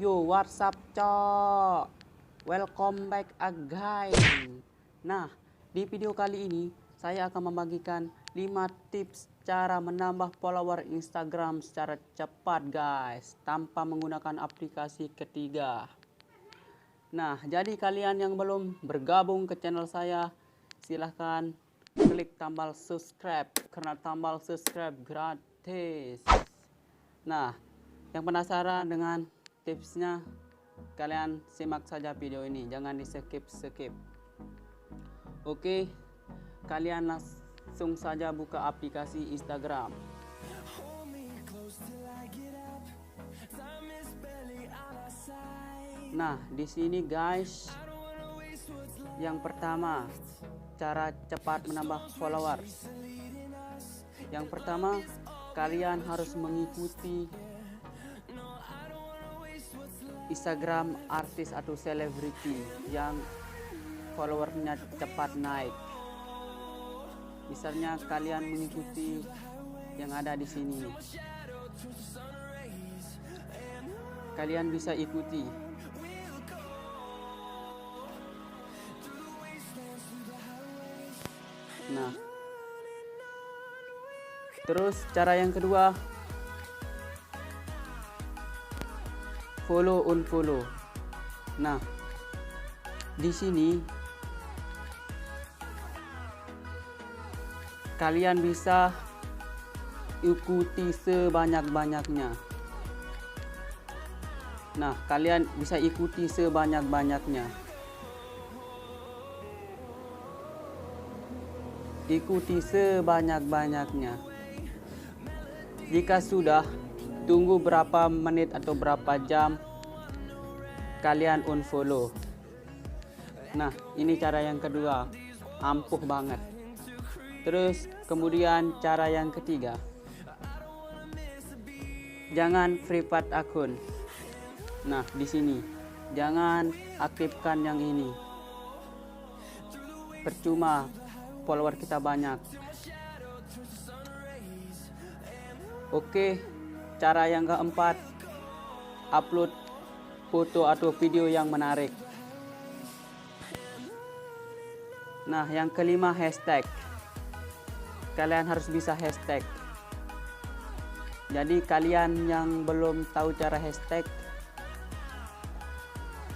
Yo, what's up cok? Welcome back again. Nah, di video kali ini saya akan membagikan 5 tips cara menambah follower Instagram secara cepat guys, tanpa menggunakan aplikasi ketiga. Nah, jadi kalian yang belum bergabung ke channel saya, silahkan klik tombol subscribe, karena tombol subscribe gratis. Nah, yang penasaran dengan tipsnya, kalian simak saja video ini, jangan di skip. Oke, kalian langsung saja buka aplikasi Instagram. Nah, di sini guys, yang pertama, cara cepat menambah followers. Yang pertama, kalian harus mengikuti Instagram artis atau selebriti yang followernya cepat naik. Misalnya kalian mengikuti yang ada di sini. Kalian bisa ikuti. Nah, terus cara yang kedua, follow unfollow. Nah, di sini kalian bisa ikuti sebanyak-banyaknya. Nah, kalian bisa ikuti sebanyak-banyaknya. Ikuti sebanyak-banyaknya. Jika sudah, tunggu berapa menit atau berapa jam, kalian unfollow. Nah, ini cara yang kedua, ampuh banget. Terus kemudian cara yang ketiga, jangan private akun. Nah, di sini jangan aktifkan yang ini. Percuma follower kita banyak. Oke, cara yang keempat, upload foto atau video yang menarik. Nah, yang kelima, hashtag. Kalian harus bisa hashtag. Jadi kalian yang belum tahu cara hashtag,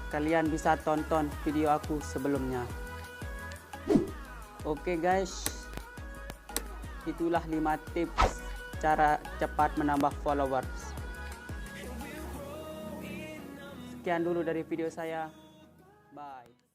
kalian bisa tonton video aku sebelumnya. Oke guys, itulah 5 tips cara cepat menambah followers. Sekian dulu dari video saya. Bye.